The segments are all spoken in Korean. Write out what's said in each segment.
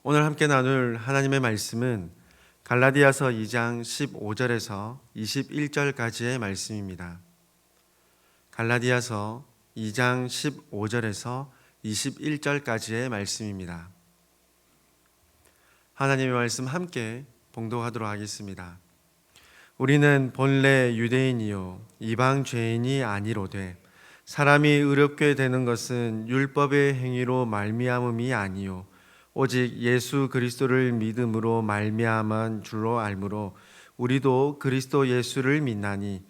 오늘 함께 나눌 하나님의 말씀은 갈라디아서 2장 15절에서 21절까지의 말씀입니다. 갈라디아서 2장 15절에서 21절까지의 말씀입니다. 하나님의 말씀 함께 봉독하도록 하겠습니다. 우리는 본래 유대인이요 이방 죄인이 아니로되 사람이 의롭게 되는 것은 율법의 행위로 말미암음이 아니요 오직 예수 그리스도를 믿음으로 말미암은 줄로 알므로 우리도 그리스도 예수를 믿나니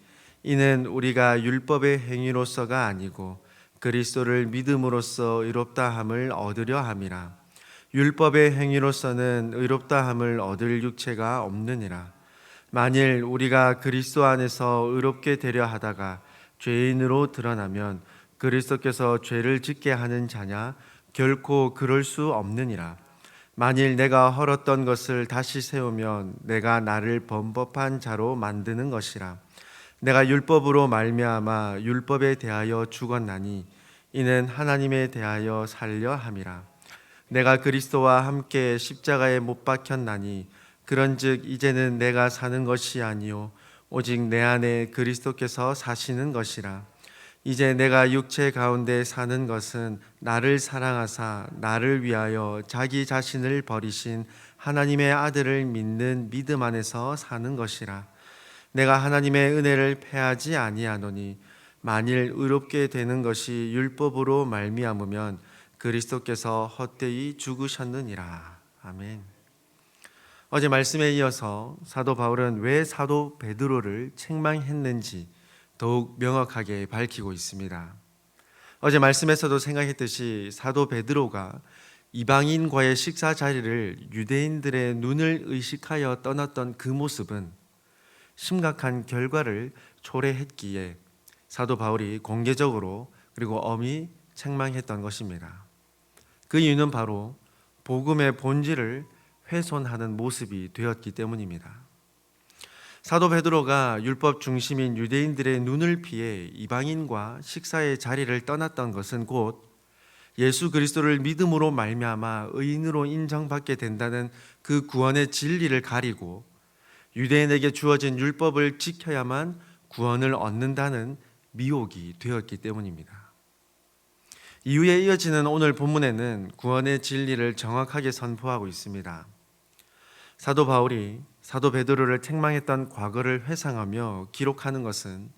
이는 우리가 율법의 행위로서가 아니고 그리스도를 믿음으로써 의롭다함을 얻으려 함이라. 율법의 행위로서는 의롭다함을 얻을 육체가 없느니라. 만일 우리가 그리스도 안에서 의롭게 되려 하다가 죄인으로 드러나면 그리스도께서 죄를 짓게 하는 자냐? 결코 그럴 수 없느니라. 만일 내가 헐었던 것을 다시 세우면 내가 나를 범법한 자로 만드는 것이라. 내가 율법으로 말미암아 율법에 대하여 죽었나니 이는 하나님에 대하여 살려 함이라. 내가 그리스도와 함께 십자가에 못 박혔나니 그런즉 이제는 내가 사는 것이 아니요 오직 내 안에 그리스도께서 사시는 것이라. 이제 내가 육체 가운데 사는 것은 나를 사랑하사 나를 위하여 자기 자신을 버리신 하나님의 아들을 믿는 믿음 안에서 사는 것이라. 내가 하나님의 은혜를 패하지 아니하노니 만일 의롭게 되는 것이 율법으로 말미암으면 그리스도께서 헛되이 죽으셨느니라. 아멘. 어제 말씀에 이어서 사도 바울은 왜 사도 베드로를 책망했는지 더욱 명확하게 밝히고 있습니다. 어제 말씀에서도 생각했듯이 사도 베드로가 이방인과의 식사 자리를 유대인들의 눈을 의식하여 떠났던 그 모습은 심각한 결과를 초래했기에 사도 바울이 공개적으로 그리고 엄히 책망했던 것입니다. 그 이유는 바로 복음의 본질을 훼손하는 모습이 되었기 때문입니다. 사도 베드로가 율법 중심인 유대인들의 눈을 피해 이방인과 식사의 자리를 떠났던 것은 곧 예수 그리스도를 믿음으로 말미암아 의인으로 인정받게 된다는 그 구원의 진리를 가리고 유대인에게 주어진 율법을 지켜야만 구원을 얻는다는 미혹이 되었기 때문입니다. 이후에 이어지는 오늘 본문에는 구원의 진리를 정확하게 선포하고 있습니다. 사도 바울이 사도 베드로를 책망했던 과거를 회상하며 기록하는 것은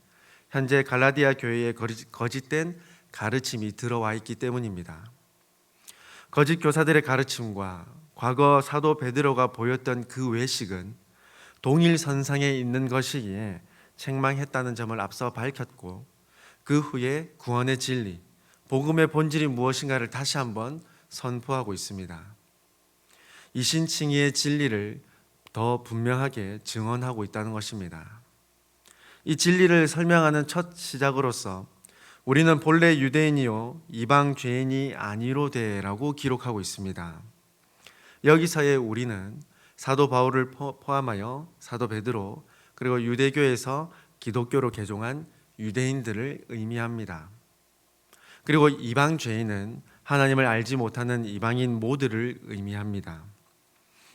현재 갈라디아 교회에 거짓된 가르침이 들어와 있기 때문입니다. 거짓 교사들의 가르침과 과거 사도 베드로가 보였던 그 외식은 동일 선상에 있는 것이기에 책망했다는 점을 앞서 밝혔고 그 후에 구원의 진리, 복음의 본질이 무엇인가를 다시 한번 선포하고 있습니다. 이신칭의의 진리를 더 분명하게 증언하고 있다는 것입니다. 이 진리를 설명하는 첫 시작으로서 우리는 본래 유대인이요 이방 죄인이 아니로되라고 기록하고 있습니다. 여기서의 우리는 사도 바울을 포함하여 사도 베드로 그리고 유대교에서 기독교로 개종한 유대인들을 의미합니다. 그리고 이방 죄인은 하나님을 알지 못하는 이방인 모두를 의미합니다.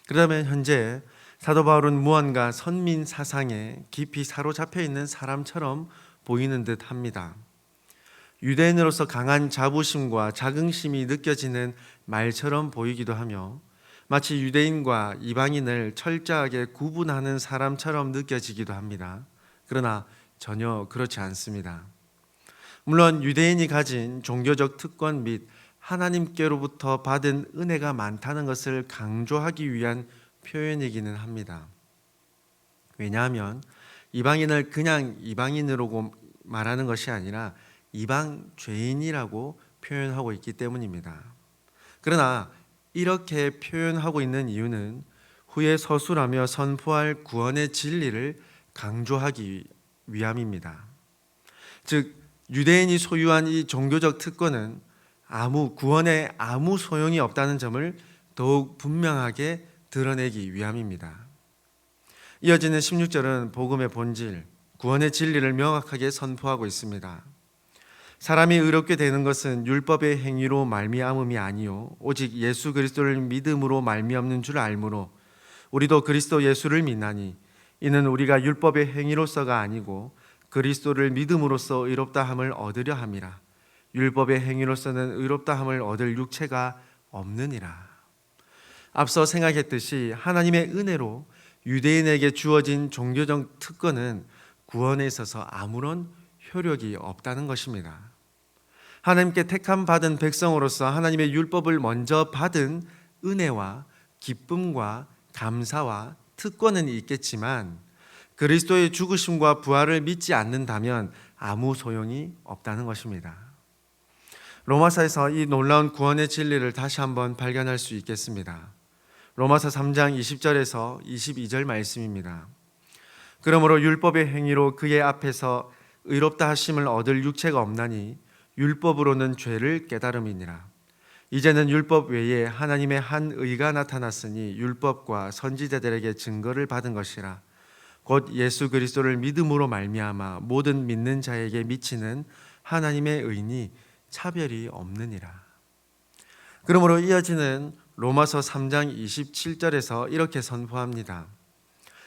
그러면 현재 사도 바울은 무언가 선민 사상에 깊이 사로잡혀 있는 사람처럼 보이는 듯 합니다. 유대인으로서 강한 자부심과 자긍심이 느껴지는 말처럼 보이기도 하며 마치 유대인과 이방인을 철저하게 구분하는 사람처럼 느껴지기도 합니다. 그러나 전혀 그렇지 않습니다. 물론 유대인이 가진 종교적 특권 및 하나님께로부터 받은 은혜가 많다는 것을 강조하기 위한 표현이기는 합니다. 왜냐하면 이방인을 그냥 이방인으로 말하는 것이 아니라 이방 죄인이라고 표현하고 있기 때문입니다. 그러나 이렇게 표현하고 있는 이유는 후에 서술하며 선포할 구원의 진리를 강조하기 위함입니다. 즉 유대인이 소유한 이 종교적 특권은 구원에 아무 소용이 없다는 점을 더욱 분명하게 드러내기 위함입니다. 이어지는 16절은 복음의 본질, 구원의 진리를 명확하게 선포하고 있습니다. 사람이 의롭게 되는 것은 율법의 행위로 말미암음이 아니요 오직 예수 그리스도를 믿음으로 말미암는 줄 알므로 우리도 그리스도 예수를 믿나니 이는 우리가 율법의 행위로서가 아니고 그리스도를 믿음으로써 의롭다함을 얻으려 함이라. 율법의 행위로서는 의롭다함을 얻을 육체가 없느니라. 앞서 생각했듯이 하나님의 은혜로 유대인에게 주어진 종교적 특권은 구원에 있어서 아무런 효력이 없다는 것입니다. 하나님께 택함 받은 백성으로서 하나님의 율법을 먼저 받은 은혜와 기쁨과 감사와 특권은 있겠지만 그리스도의 죽으심과 부활을 믿지 않는다면 아무 소용이 없다는 것입니다. 로마서에서 이 놀라운 구원의 진리를 다시 한번 발견할 수 있겠습니다. 로마서 3장 20절에서 22절 말씀입니다. 그러므로 율법의 행위로 그의 앞에서 의롭다 하심을 얻을 육체가 없나니 율법으로는 죄를 깨달음이니라. 이제는 율법 외에 하나님의 한 의가 나타났으니 율법과 선지자들에게 증거를 받은 것이라. 곧 예수 그리스도를 믿음으로 말미암아 모든 믿는 자에게 미치는 하나님의 의니 차별이 없느니라. 그러므로 이어지는 로마서 3장 27절에서 이렇게 선포합니다.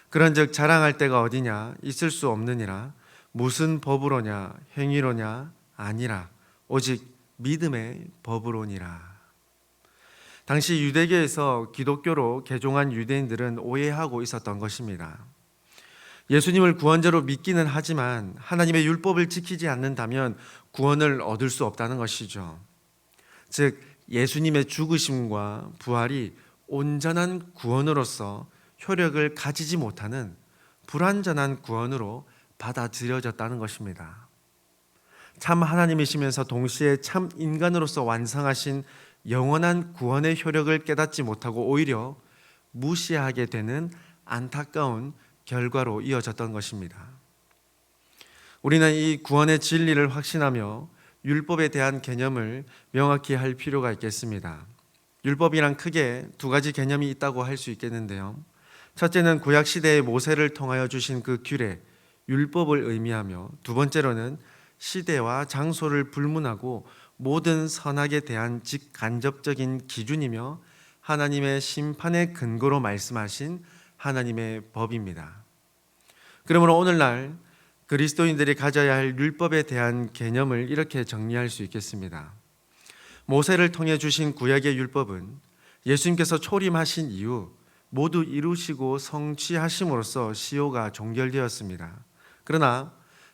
그런즉 자랑할 데가 어디냐 있을 수 없느니라. 무슨 법으로냐 행위로냐 아니라 오직 믿음의 법으로니라. 당시 유대교에서 기독교로 개종한 유대인들은 오해하고 있었던 것입니다. 예수님을 구원자로 믿기는 하지만 하나님의 율법을 지키지 않는다면 구원을 얻을 수 없다는 것이죠. 즉 예수님의 죽으심과 부활이 온전한 구원으로서 효력을 가지지 못하는 불완전한 구원으로 받아들여졌다는 것입니다. 참 하나님이시면서 동시에 참 인간으로서 완성하신 영원한 구원의 효력을 깨닫지 못하고 오히려 무시하게 되는 안타까운 결과로 이어졌던 것입니다. 우리는 이 구원의 진리를 확신하며 율법에 대한 개념을 명확히 할 필요가 있겠습니다. 율법이란 크게 두 가지 개념이 있다고 할 수 있겠는데요. 첫째는 구약 시대의 모세를 통하여 주신 그 규례, 율법을 의미하며 두 번째로는 시대와 장소를 불문하고 모든 선악에 대한 직간접적인 기준이며 하나님의 심판의 근거로 말씀하신 하나님의 법입니다. 그러므로 오늘날 그리스도인들이 가져야 할 율법에 대한 개념을 이렇게 정리할 수 있겠습니다. 모세를 통해 주신 구약의 율법은 예수님께서 초림하신 이후 모두 이루시고 성취하심으로써 시효가 종결되었습니다. 그러나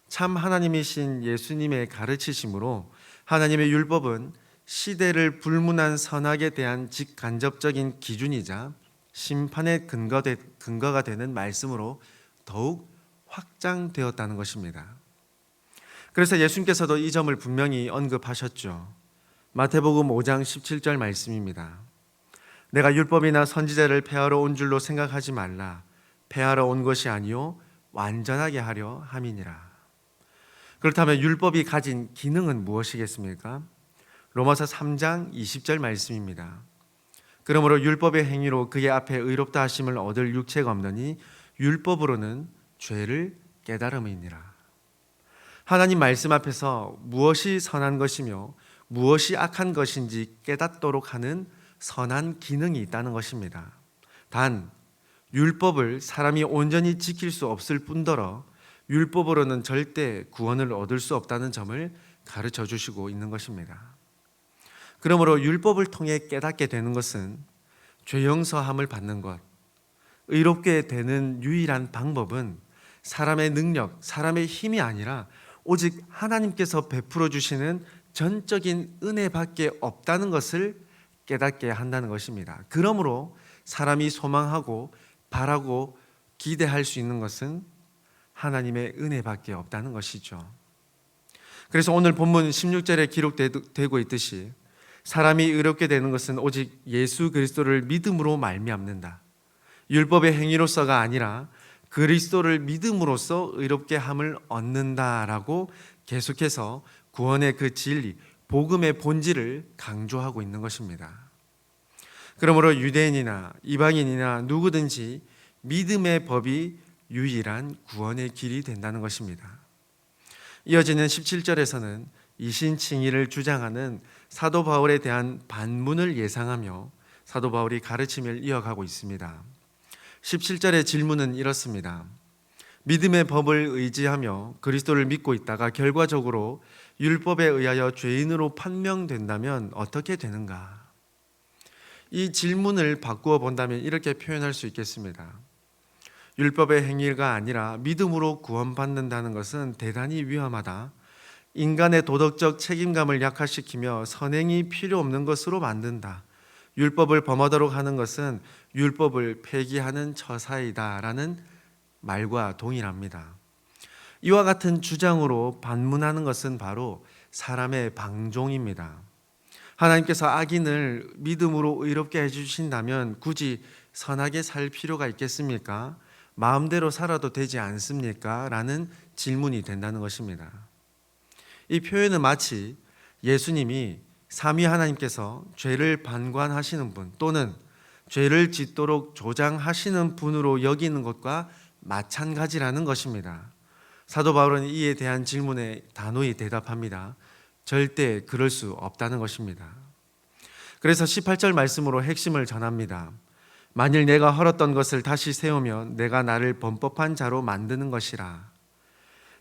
참 하나님이신 예수님의 가르치심으로 하나님의 율법은 시대를 불문한 선악에 대한 직간접적인 기준이자 심판의 근거가 되는 말씀으로 더욱 확장되었다는 것입니다. 그래서 예수님께서도 이 점을 분명히 언급하셨죠. 마태복음 5장 17절 말씀입니다. 내가 율법이나 선지자를 폐하러 온 줄로 생각하지 말라. 폐하러 온 것이 아니요 완전하게 하려 함이니라. 그렇다면 율법이 가진 기능은 무엇이겠습니까? 로마서 3장 20절 말씀입니다. 그러므로 율법의 행위로 그의 앞에 의롭다 하심을 얻을 육체가 없느니 율법으로는 죄를 깨달음이니라. 하나님 말씀 앞에서 무엇이 선한 것이며 무엇이 악한 것인지 깨닫도록 하는 선한 기능이 있다는 것입니다. 단 율법을 사람이 온전히 지킬 수 없을 뿐더러 율법으로는 절대 구원을 얻을 수 없다는 점을 가르쳐 주시고 있는 것입니다. 그러므로 율법을 통해 깨닫게 되는 것은 죄 용서함을 받는 것, 의롭게 되는 유일한 방법은 사람의 능력, 사람의 힘이 아니라 오직 하나님께서 베풀어 주시는 전적인 은혜밖에 없다는 것을 깨닫게 한다는 것입니다. 그러므로 사람이 소망하고 바라고 기대할 수 있는 것은 하나님의 은혜밖에 없다는 것이죠. 그래서 오늘 본문 16절에 기록되고 있듯이 사람이 의롭게 되는 것은 오직 예수 그리스도를 믿음으로 말미암는다. 율법의 행위로서가 아니라 그리스도를 믿음으로써 의롭게 함을 얻는다라고 계속해서 구원의 그 진리, 복음의 본질을 강조하고 있는 것입니다. 그러므로 유대인이나 이방인이나 누구든지 믿음의 법이 유일한 구원의 길이 된다는 것입니다. 이어지는 17절에서는 이신칭의를 주장하는 사도 바울에 대한 반문을 예상하며 사도 바울이 가르침을 이어가고 있습니다. 17절의 질문은 이렇습니다. 믿음의 법을 의지하며 그리스도를 믿고 있다가 결과적으로 율법에 의하여 죄인으로 판명된다면 어떻게 되는가? 이 질문을 바꾸어 본다면 이렇게 표현할 수 있겠습니다. 율법의 행위가 아니라 믿음으로 구원받는다는 것은 대단히 위험하다. 인간의 도덕적 책임감을 약화시키며 선행이 필요 없는 것으로 만든다. 율법을 범하도록 하는 것은 율법을 폐기하는 처사이다 라는 말과 동일합니다. 이와 같은 주장으로 반문하는 것은 바로 사람의 방종입니다. 하나님께서 악인을 믿음으로 의롭게 해주신다면 굳이 선하게 살 필요가 있겠습니까? 마음대로 살아도 되지 않습니까? 라는 질문이 된다는 것입니다. 이 표현은 마치 예수님이 삼위 하나님께서 죄를 반관하시는 분 또는 죄를 짓도록 조장하시는 분으로 여기는 것과 마찬가지라는 것입니다. 사도 바울은 이에 대한 질문에 단호히 대답합니다. 절대 그럴 수 없다는 것입니다. 그래서 18절 말씀으로 핵심을 전합니다. 만일 내가 헐었던 것을 다시 세우면 내가 나를 범법한 자로 만드는 것이라.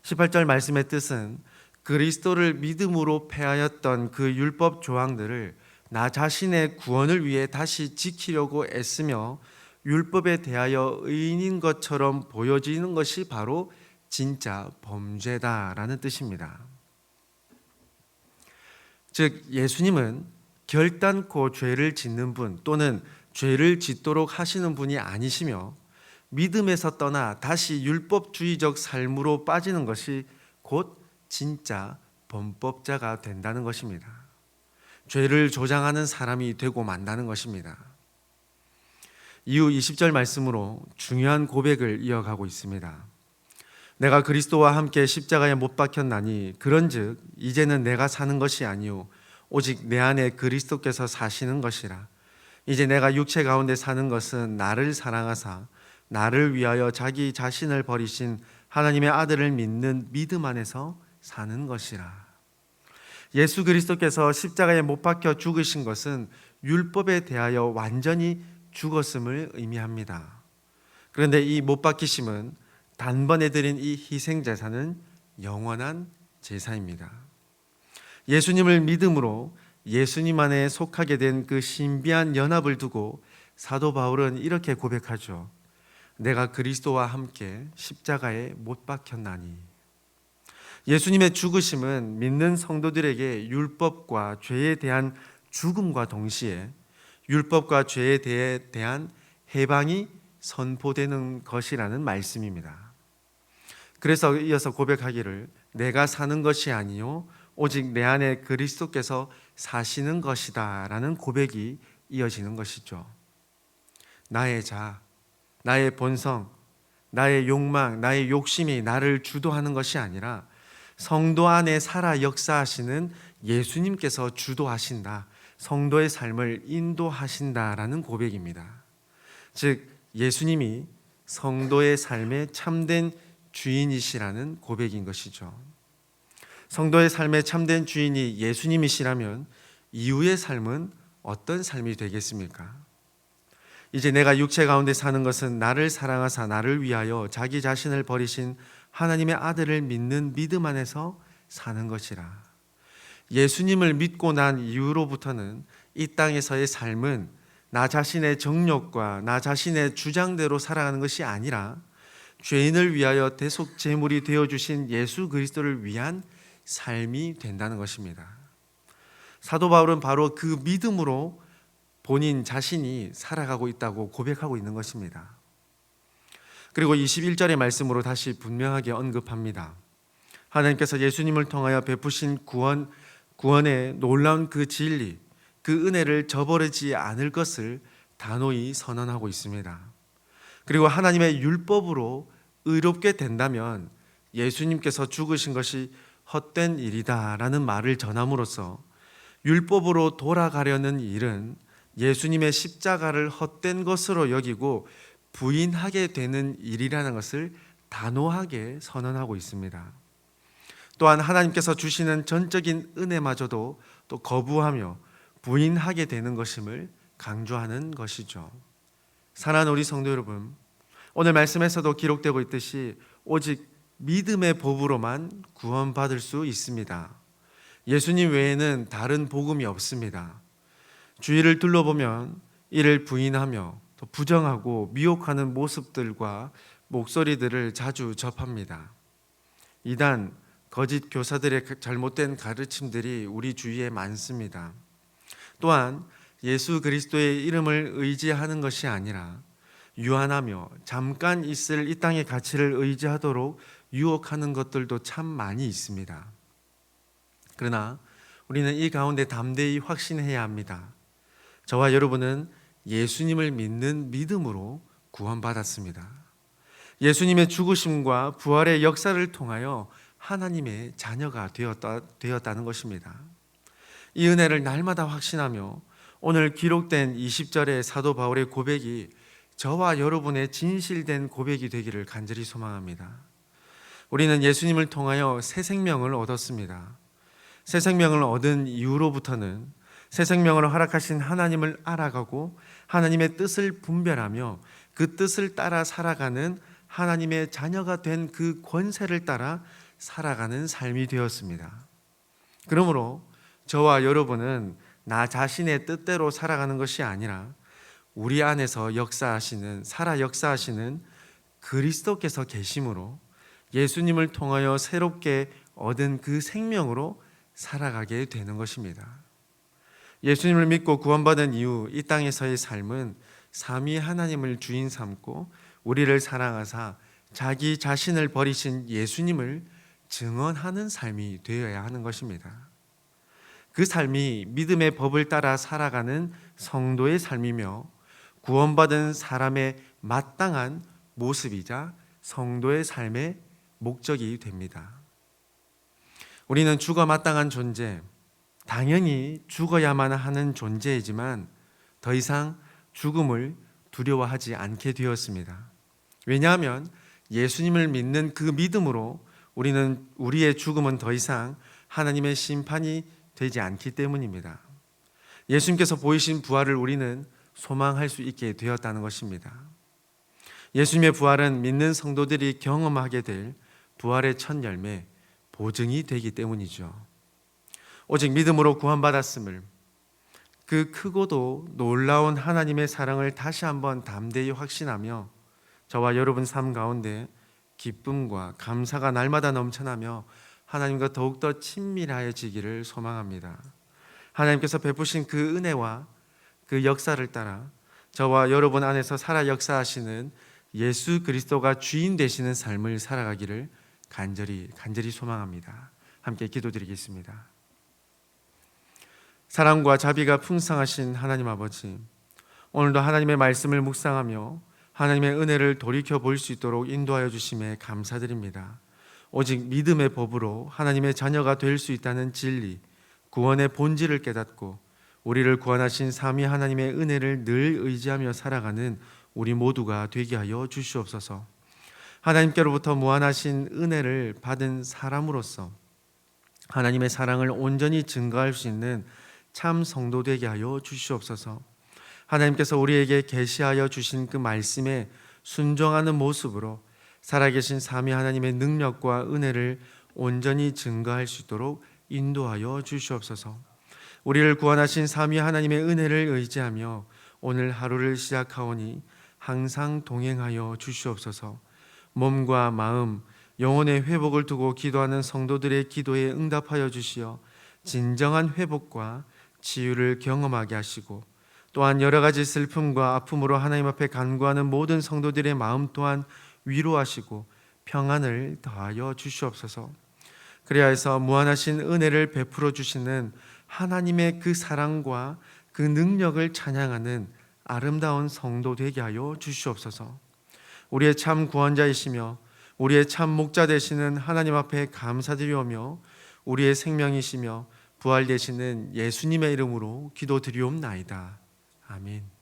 18절 말씀의 뜻은 그리스도를 믿음으로 폐하였던 그 율법 조항들을 나 자신의 구원을 위해 다시 지키려고 애쓰며 율법에 대하여 의인인 것처럼 보여지는 것이 바로 진짜 범죄다라는 뜻입니다. 즉 예수님은 결단코 죄를 짓는 분 또는 죄를 짓도록 하시는 분이 아니시며 믿음에서 떠나 다시 율법주의적 삶으로 빠지는 것이 곧 진짜 범법자가 된다는 것입니다. 죄를 조장하는 사람이 되고 만다는 것입니다. 이후 20절 말씀으로 중요한 고백을 이어가고 있습니다. 내가 그리스도와 함께 십자가에 못 박혔나니 그런즉 이제는 내가 사는 것이 아니요 오직 내 안에 그리스도께서 사시는 것이라. 이제 내가 육체 가운데 사는 것은 나를 사랑하사 나를 위하여 자기 자신을 버리신 하나님의 아들을 믿는 믿음 안에서 사는 것이라. 예수 그리스도께서 십자가에 못 박혀 죽으신 것은 율법에 대하여 완전히 죽었음을 의미합니다. 그런데 이 못 박히심은 단번에 드린 이 희생 제사는 영원한 제사입니다. 예수님을 믿음으로 예수님 안에 속하게 된 그 신비한 연합을 두고 사도 바울은 이렇게 고백하죠. 내가 그리스도와 함께 십자가에 못 박혔나니. 예수님의 죽으심은 믿는 성도들에게 율법과 죄에 대한 죽음과 동시에 율법과 죄에 대한 해방이 선포되는 것이라는 말씀입니다. 그래서 이어서 고백하기를 내가 사는 것이 아니요 오직 내 안에 그리스도께서 사시는 것이다 라는 고백이 이어지는 것이죠. 나의 자, 나의 본성, 나의 욕망, 나의 욕심이 나를 주도하는 것이 아니라 성도 안에 살아 역사하시는 예수님께서 주도하신다. 성도의 삶을 인도하신다라는 고백입니다. 즉 예수님이 성도의 삶의 참된 주인이시라는 고백인 것이죠. 성도의 삶의 참된 주인이 예수님이시라면 이후의 삶은 어떤 삶이 되겠습니까? 이제 내가 육체 가운데 사는 것은 나를 사랑하사 나를 위하여 자기 자신을 버리신 하나님의 아들을 믿는 믿음 안에서 사는 것이라. 예수님을 믿고 난 이후로부터는 이 땅에서의 삶은 나 자신의 정욕과 나 자신의 주장대로 살아가는 것이 아니라 죄인을 위하여 대속 제물이 되어주신 예수 그리스도를 위한 삶이 된다는 것입니다. 사도 바울은 바로 그 믿음으로 본인 자신이 살아가고 있다고 고백하고 있는 것입니다. 그리고 21절의 말씀으로 다시 분명하게 언급합니다. 하나님께서 예수님을 통하여 베푸신 구원의 놀라운 그 진리, 그 은혜를 저버리지 않을 것을 단호히 선언하고 있습니다. 그리고 하나님의 율법으로 의롭게 된다면 예수님께서 죽으신 것이 헛된 일이다라는 말을 전함으로써 율법으로 돌아가려는 일은 예수님의 십자가를 헛된 것으로 여기고 부인하게 되는 일이라는 것을 단호하게 선언하고 있습니다. 또한 하나님께서 주시는 전적인 은혜마저도 또 거부하며 부인하게 되는 것임을 강조하는 것이죠. 사랑하는 우리 성도 여러분, 오늘 말씀에서도 기록되고 있듯이 오직 믿음의 법으로만 구원받을 수 있습니다. 예수님 외에는 다른 복음이 없습니다. 주위를 둘러보면 이를 부인하며 또 부정하고 미혹하는 모습들과 목소리들을 자주 접합니다. 이단, 거짓 교사들의 잘못된 가르침들이 우리 주위에 많습니다. 또한 예수 그리스도의 이름을 의지하는 것이 아니라 유한하며 잠깐 있을 이 땅의 가치를 의지하도록 유혹하는 것들도 참 많이 있습니다. 그러나 우리는 이 가운데 담대히 확신해야 합니다. 저와 여러분은 예수님을 믿는 믿음으로 구원받았습니다. 예수님의 죽으심과 부활의 역사를 통하여 하나님의 자녀가 되었다는 것입니다. 이 은혜를 날마다 확신하며 오늘 기록된 20절의 사도 바울의 고백이 저와 여러분의 진실된 고백이 되기를 간절히 소망합니다. 우리는 예수님을 통하여 새 생명을 얻었습니다. 새 생명을 얻은 이후로부터는 새 생명을 허락하신 하나님을 알아가고 하나님의 뜻을 분별하며 그 뜻을 따라 살아가는 하나님의 자녀가 된 그 권세를 따라 살아가는 삶이 되었습니다. 그러므로 저와 여러분은 나 자신의 뜻대로 살아가는 것이 아니라 우리 안에서 살아 역사하시는 그리스도께서 계심으로 예수님을 통하여 새롭게 얻은 그 생명으로 살아가게 되는 것입니다. 예수님을 믿고 구원받은 이후 이 땅에서의 삶은 삼위 하나님을 주인 삼고 우리를 사랑하사 자기 자신을 버리신 예수님을 증언하는 삶이 되어야 하는 것입니다. 그 삶이 믿음의 법을 따라 살아가는 성도의 삶이며 구원받은 사람의 마땅한 모습이자 성도의 삶의 목적이 됩니다. 우리는 죽어 마땅한 존재, 당연히 죽어야만 하는 존재이지만 더 이상 죽음을 두려워하지 않게 되었습니다. 왜냐하면 예수님을 믿는 그 믿음으로 우리의 죽음은 더 이상 하나님의 심판이 되지 않기 때문입니다. 예수님께서 보이신 부활을 우리는 소망할 수 있게 되었다는 것입니다. 예수님의 부활은 믿는 성도들이 경험하게 될 부활의 첫 열매, 보증이 되기 때문이죠. 오직 믿음으로 구원받았음을, 그 크고도 놀라운 하나님의 사랑을 다시 한번 담대히 확신하며 저와 여러분 삶 가운데 기쁨과 감사가 날마다 넘쳐나며 하나님과 더욱더 친밀하여지기를 소망합니다. 하나님께서 베푸신 그 은혜와 그 역사를 따라 저와 여러분 안에서 살아 역사하시는 예수 그리스도가 주인 되시는 삶을 살아가기를 간절히 소망합니다. 함께 기도드리겠습니다. 사랑과 자비가 풍성하신 하나님 아버지, 오늘도 하나님의 말씀을 묵상하며 하나님의 은혜를 돌이켜 볼 수 있도록 인도하여 주심에 감사드립니다. 오직 믿음의 법으로 하나님의 자녀가 될 수 있다는 진리, 구원의 본질을 깨닫고 우리를 구원하신 삼위 하나님의 은혜를 늘 의지하며 살아가는 우리 모두가 되게 하여 주시옵소서. 하나님께로부터 무한하신 은혜를 받은 사람으로서 하나님의 사랑을 온전히 증거할 수 있는 참 성도 되게 하여 주시옵소서. 하나님께서 우리에게 계시하여 주신 그 말씀에 순종하는 모습으로 살아계신 삼위 하나님의 능력과 은혜를 온전히 증거할 수 있도록 인도하여 주시옵소서. 우리를 구원하신 삼위 하나님의 은혜를 의지하며 오늘 하루를 시작하오니 항상 동행하여 주시옵소서. 몸과 마음, 영혼의 회복을 두고 기도하는 성도들의 기도에 응답하여 주시어 진정한 회복과 치유를 경험하게 하시고 또한 여러 가지 슬픔과 아픔으로 하나님 앞에 간구하는 모든 성도들의 마음 또한 위로하시고 평안을 더하여 주시옵소서. 그래야 해서 무한하신 은혜를 베풀어 주시는 하나님의 그 사랑과 그 능력을 찬양하는 아름다운 성도 되게 하여 주시옵소서. 우리의 참 구원자이시며 우리의 참 목자 되시는 하나님 앞에 감사드리오며 우리의 생명이시며 부활되시는 예수님의 이름으로 기도드리옵나이다. 아멘.